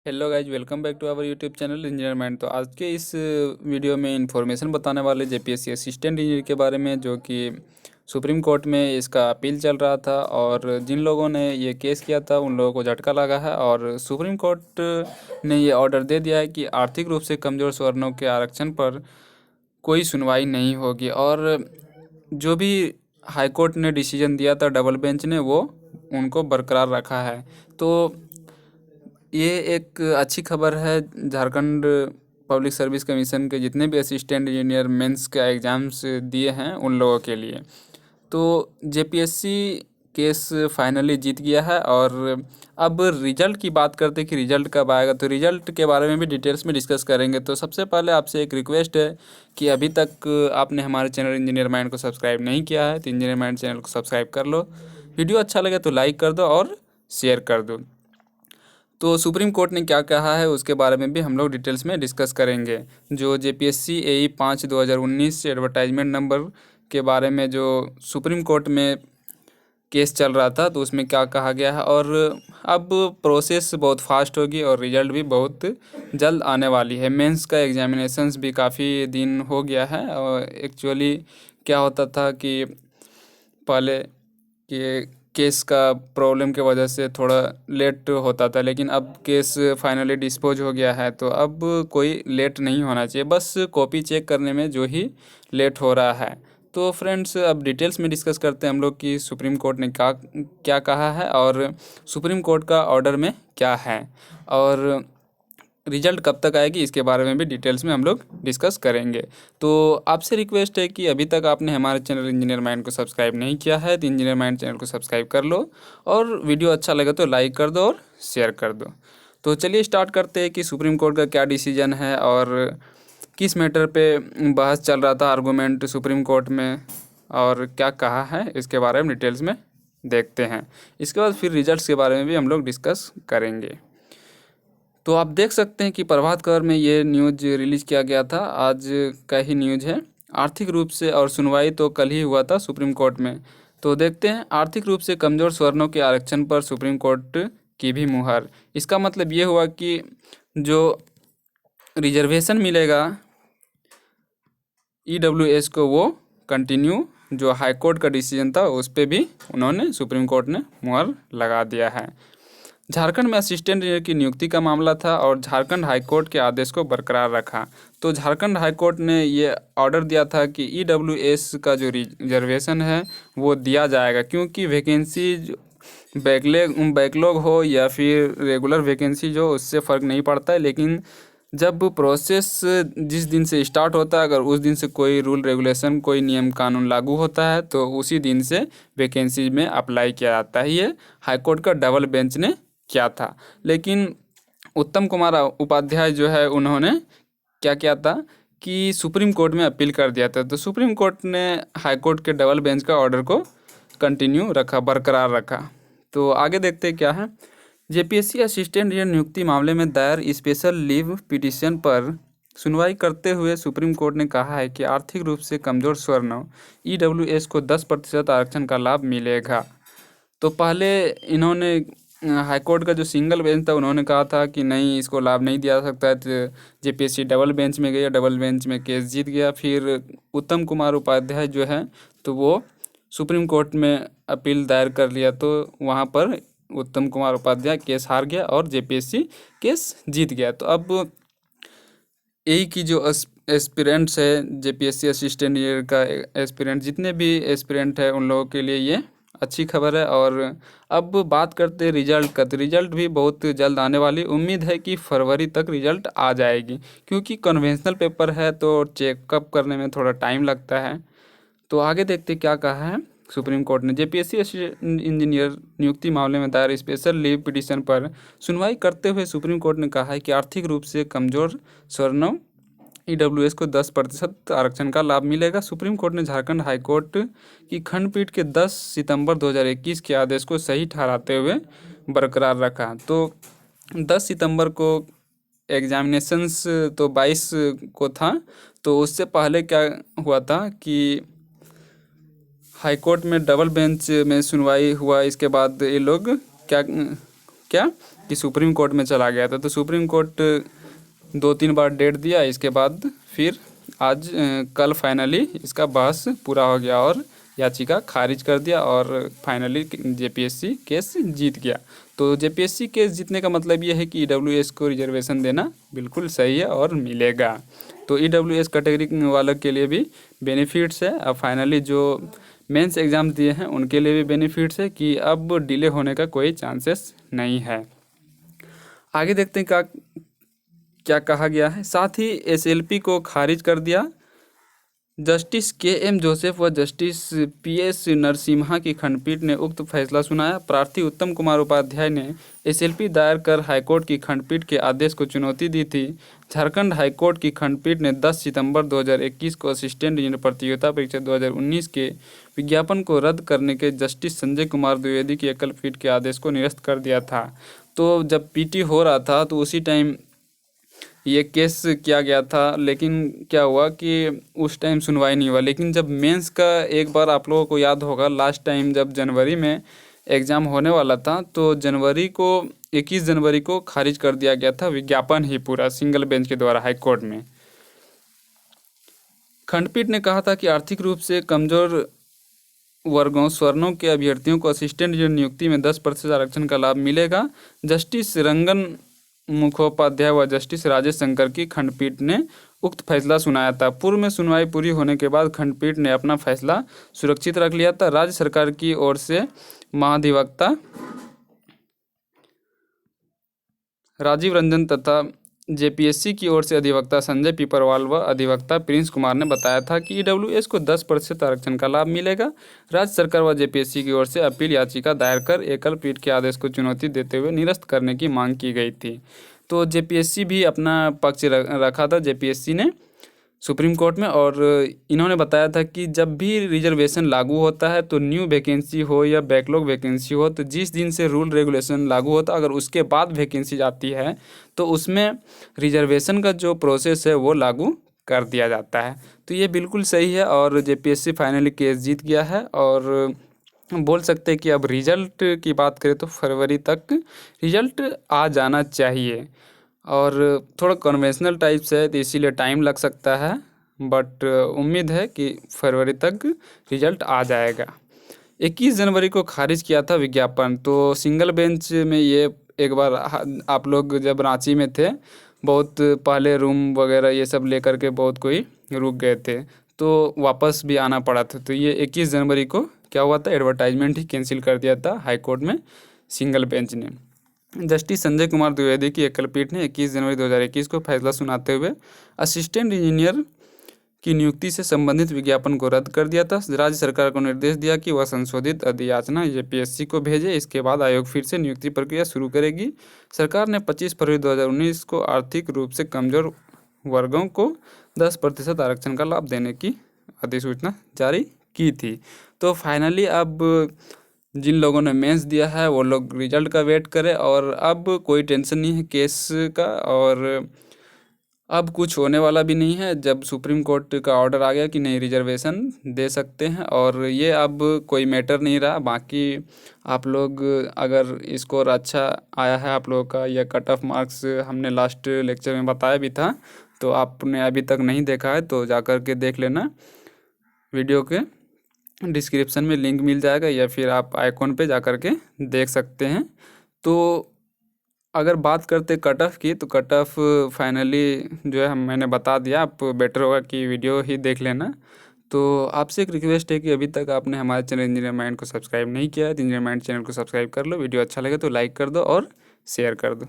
Hello guys, welcome back to our YouTube channel engineer mind. तो आज के इस वीडियो में इन्फॉर्मेशन बताने वाले जेपीएससी असिस्टेंट इंजीनियर के बारे में, जो कि सुप्रीम कोर्ट में इसका अपील चल रहा था और जिन लोगों ने ये केस किया था उन लोगों को झटका लगा है और सुप्रीम कोर्ट ने ये ऑर्डर दे दिया है कि आर्थिक रूप से कमज़ोर वर्णों के आरक्षण पर कोई सुनवाई नहीं होगी। और जो भी हाई कोर्ट ने डिसीजन दिया था डबल बेंच ने, वो उनको बरकरार रखा है। तो ये एक अच्छी खबर है झारखंड पब्लिक सर्विस कमीशन के जितने भी असिस्टेंट इंजीनियर मेंस का एग्ज़ाम्स दिए हैं उन लोगों के लिए। तो जेपीएससी केस फाइनली जीत गया है। और अब रिज़ल्ट की बात करते हैं कि रिज़ल्ट कब आएगा, तो रिज़ल्ट के बारे में भी डिटेल्स में डिस्कस करेंगे। तो सबसे पहले आपसे एक रिक्वेस्ट है कि अभी तक आपने हमारे चैनल इंजीनियर माइंड को सब्सक्राइब नहीं किया है तो इंजीनियर माइंड चैनल को सब्सक्राइब कर लो। वीडियो अच्छा लगे तो लाइक कर दो और शेयर कर दो। तो सुप्रीम कोर्ट ने क्या कहा है उसके बारे में भी हम लोग डिटेल्स में डिस्कस करेंगे। जो जेपीएससी AE 5/2019 एडवर्टाइजमेंट नंबर के बारे में जो सुप्रीम कोर्ट में केस चल रहा था, तो उसमें क्या कहा गया है। और अब प्रोसेस बहुत फास्ट होगी और रिजल्ट भी बहुत जल्द आने वाली है। मेंस का एग्जामिनेशंस भी काफ़ी दिन हो गया है। और एक्चुअली क्या होता था कि पहले कि केस का प्रॉब्लम के वजह से थोड़ा लेट होता था, लेकिन अब केस फाइनली डिस्पोज हो गया है। तो अब कोई लेट नहीं होना चाहिए, बस कॉपी चेक करने में जो ही लेट हो रहा है। तो फ्रेंड्स, अब डिटेल्स में डिस्कस करते हैं हम लोग कि सुप्रीम कोर्ट ने क्या कहा है और सुप्रीम कोर्ट का ऑर्डर में क्या है और रिजल्ट कब तक आएगी, इसके बारे में भी डिटेल्स में हम लोग डिस्कस करेंगे। तो आपसे रिक्वेस्ट है कि अभी तक आपने हमारे चैनल इंजीनियर माइंड को सब्सक्राइब नहीं किया है तो इंजीनियर माइंड चैनल को सब्सक्राइब कर लो और वीडियो अच्छा लगे तो लाइक कर दो और शेयर कर दो। तो चलिए स्टार्ट करते हैं कि सुप्रीम कोर्ट का क्या डिसीजन है और किस मैटर पे बहस चल रहा था, आर्गूमेंट सुप्रीम कोर्ट में, और क्या कहा है इसके बारे में डिटेल्स में देखते हैं। इसके बाद फिर रिजल्ट्स के बारे में भी हम लोग डिस्कस करेंगे। तो आप देख सकते हैं कि प्रभात खबर में ये न्यूज़ रिलीज़ किया गया था, आज का ही न्यूज़ है। आर्थिक रूप से, और सुनवाई तो कल ही हुआ था सुप्रीम कोर्ट में। तो देखते हैं, आर्थिक रूप से कमज़ोर वर्णों के आरक्षण पर सुप्रीम कोर्ट की भी मुहर। इसका मतलब ये हुआ कि जो रिजर्वेशन मिलेगा EWS को, वो कंटिन्यू, जो हाई कोर्ट का डिसीजन था उस पर भी उन्होंने, सुप्रीम कोर्ट ने मुहर लगा दिया है। झारखंड में असिस्टेंट इंजीनियर की नियुक्ति का मामला था और झारखंड हाईकोर्ट के आदेश को बरकरार रखा। तो झारखंड हाईकोर्ट ने ये ऑर्डर दिया था कि EWS का जो रिजर्वेशन है वो दिया जाएगा, क्योंकि वैकेंसी बैकलॉग हो या फिर रेगुलर वैकेंसी जो, उससे फ़र्क नहीं पड़ता है। लेकिन जब प्रोसेस जिस दिन से स्टार्ट होता है, अगर उस दिन से कोई रूल रेगुलेशन, कोई नियम कानून लागू होता है तो उसी दिन से वैकेंसी में अप्लाई किया जाता है। ये हाईकोर्ट का डबल बेंच ने क्या था। लेकिन उत्तम कुमार उपाध्याय जो है, उन्होंने क्या किया था कि सुप्रीम कोर्ट में अपील कर दिया था। तो सुप्रीम कोर्ट ने हाई कोर्ट के डबल बेंच का ऑर्डर को कंटिन्यू रखा, बरकरार रखा। तो आगे देखते हैं क्या है। जेपीएससी असिस्टेंट इंजीनियर नियुक्ति मामले में दायर स्पेशल लीव पिटीशन पर सुनवाई करते हुए सुप्रीम कोर्ट ने कहा है कि आर्थिक रूप से कमज़ोर स्वर्ण EWS को 10% आरक्षण का लाभ मिलेगा। तो पहले इन्होंने, हाईकोर्ट का जो सिंगल बेंच था, उन्होंने कहा था कि नहीं, इसको लाभ नहीं दिया सकता है। तो जेपीएससी डबल बेंच में गया, डबल बेंच में केस जीत गया। फिर उत्तम कुमार उपाध्याय जो है, तो वो सुप्रीम कोर्ट में अपील दायर कर लिया। तो वहाँ पर उत्तम कुमार उपाध्याय केस हार गया और जेपीएससी केस जीत गया। तो अब यही की जो एस्पिरेंट्स है, जेपीएससी असिस्टेंट इंजीनियर का एस्पिरेंट, जितने भी एस्पिरेंट है उन लोगों के लिए ये अच्छी खबर है। और अब बात करते हैं रिजल्ट का। तो रिजल्ट भी बहुत जल्द आने वाली, उम्मीद है कि फरवरी तक रिजल्ट आ जाएगी, क्योंकि कन्वेंशनल पेपर है तो चेकअप करने में थोड़ा टाइम लगता है। तो आगे देखते क्या कहा है सुप्रीम कोर्ट ने। जेपीएससी इंजीनियर नियुक्ति मामले में दायर स्पेशल लीव पिटीशन पर सुनवाई करते हुए सुप्रीम कोर्ट ने कहा है कि आर्थिक रूप से कमज़ोर स्वर्णों EWS को 10% आरक्षण का लाभ मिलेगा। सुप्रीम कोर्ट ने झारखंड हाईकोर्ट की खंडपीठ के 10 सितंबर 2021 के आदेश को सही ठहराते हुए बरकरार रखा। तो 10 सितंबर को एग्जामिनेशंस तो 22 को था। तो उससे पहले क्या हुआ था कि हाईकोर्ट में डबल बेंच में सुनवाई हुआ। इसके बाद ये लोग क्या क्या कि सुप्रीम कोर्ट में चला गया था। तो सुप्रीम कोर्ट 2-3 बार डेट दिया, इसके बाद फिर आज कल फाइनली इसका बहस पूरा हो गया और याचिका खारिज कर दिया और फाइनली जेपीएससी केस जीत गया। तो जेपीएससी केस जीतने का मतलब ये है कि ईडब्ल्यूएस को रिजर्वेशन देना बिल्कुल सही है और मिलेगा। तो ईडब्ल्यूएस कैटेगरी वालों के लिए भी बेनिफिट्स है। अब फाइनली जो मेंस एग्ज़ाम दिए हैं उनके लिए भी बेनिफिट्स है कि अब डिले होने का कोई चांसेस नहीं है। आगे देखते हैं क्या कहा गया है। साथ ही एसएलपी को खारिज कर दिया। Justice KM. जोसेफ व जस्टिस पी.एस. नरसिम्हा की खंडपीठ ने उक्त फैसला सुनाया। प्रार्थी उत्तम कुमार उपाध्याय ने एसएलपी दायर कर हाईकोर्ट की खंडपीठ के आदेश को चुनौती दी थी। झारखंड हाईकोर्ट की खंडपीठ ने 10 सितंबर 2021 को असिस्टेंट इंजीनियर प्रतियोगिता परीक्षा 2019 के विज्ञापन को रद्द करने के जस्टिस संजय कुमार द्विवेदी की एकल पीठ के आदेश को निरस्त कर दिया था। तो जब पीटी हो रहा था तो उसी टाइम ये केस किया गया था, लेकिन क्या हुआ कि उस टाइम सुनवाई नहीं हुआ। लेकिन जब मेंस का एक बार आप लोगों को याद होगा, लास्ट टाइम जब जनवरी में एग्ज़ाम होने वाला था तो 21 जनवरी को खारिज कर दिया गया था विज्ञापन ही पूरा सिंगल बेंच के द्वारा हाईकोर्ट में। खंडपीठ ने कहा था कि आर्थिक रूप से कमज़ोर वर्गों स्वर्णों के अभ्यर्थियों को असिस्टेंट इंजीनियर नियुक्ति में 10% आरक्षण का लाभ मिलेगा। जस्टिस रंगन मुखोपाध्याय व जस्टिस राजेश शंकर की खंडपीठ ने उक्त फैसला सुनाया था। पूर्व में सुनवाई पूरी होने के बाद खंडपीठ ने अपना फैसला सुरक्षित रख लिया था। राज्य सरकार की ओर से महाधिवक्ता राजीव रंजन तथा जेपीएससी की ओर से अधिवक्ता संजय पीपरवाल व अधिवक्ता प्रिंस कुमार ने बताया था कि ईडब्ल्यूएस को 10% आरक्षण का लाभ मिलेगा। राज्य सरकार व जेपीएससी की ओर से अपील याचिका दायर कर एकल पीठ के आदेश को चुनौती देते हुए निरस्त करने की मांग की गई थी। तो जेपीएससी भी अपना पक्ष रखा था जेपीएससी ने सुप्रीम कोर्ट में, और इन्होंने बताया था कि जब भी रिजर्वेशन लागू होता है तो न्यू वैकेंसी हो या बैकलॉग वैकेंसी हो, तो जिस दिन से रूल रेगुलेशन लागू होता है अगर उसके बाद वैकेंसी जाती है तो उसमें रिजर्वेशन का जो प्रोसेस है वो लागू कर दिया जाता है। तो ये बिल्कुल सही है और जेपीएससी फाइनली केस जीत गया है। और बोल सकते हैं कि अब रिजल्ट की बात करें तो फरवरी तक रिजल्ट आ जाना चाहिए, और थोड़ा कन्वेंशनल टाइप से है तो इसीलिए टाइम लग सकता है, बट उम्मीद है कि फरवरी तक रिजल्ट आ जाएगा। 21 जनवरी को खारिज किया था विज्ञापन। तो सिंगल बेंच में ये एक बार आप लोग जब रांची में थे बहुत पहले रूम वगैरह ये सब लेकर के बहुत कोई रुक गए थे तो वापस भी आना पड़ा था। तो ये 21 जनवरी को क्या हुआ था, एडवर्टाइजमेंट ही कैंसिल कर दिया था हाईकोर्ट में सिंगल बेंच ने। जस्टिस संजय कुमार द्विवेदी की एकल पीठ ने 21 जनवरी 2021 को फैसला सुनाते हुए असिस्टेंट इंजीनियर की नियुक्ति से संबंधित विज्ञापन को रद्द कर दिया था। राज्य सरकार को निर्देश दिया कि वह संशोधित अधियाचना जेपीएससी को भेजे, इसके बाद आयोग फिर से नियुक्ति प्रक्रिया शुरू करेगी। सरकार ने 25 फरवरी 2019 को आर्थिक रूप से कमजोर वर्गों को 10% आरक्षण का लाभ देने की अधिसूचना जारी की थी। तो फाइनली अब जिन लोगों ने मेंस दिया है वो लोग रिजल्ट का वेट करें, और अब कोई टेंशन नहीं है केस का, और अब कुछ होने वाला भी नहीं है। जब सुप्रीम कोर्ट का ऑर्डर आ गया कि नहीं रिजर्वेशन दे सकते हैं, और ये अब कोई मैटर नहीं रहा। बाकी आप लोग अगर स्कोर अच्छा आया है आप लोगों का या कट ऑफ मार्क्स हमने लास्ट लेक्चर में बताया भी था, तो आपने अभी तक नहीं देखा है तो जाकर के देख लेना। वीडियो के डिस्क्रिप्शन में लिंक मिल जाएगा या फिर आप आइकॉन पे जाकर के देख सकते हैं। तो अगर बात करते कट ऑफ की तो कट ऑफ फाइनली जो है मैंने बता दिया, आप बेटर होगा कि वीडियो ही देख लेना। तो आपसे एक रिक्वेस्ट है कि अभी तक आपने हमारे चैनल इंजीनियर माइंड को सब्सक्राइब नहीं किया है तो इंजीनियर माइंड चैनल को सब्सक्राइब कर लो। वीडियो अच्छा लगे तो लाइक कर दो और शेयर कर दो।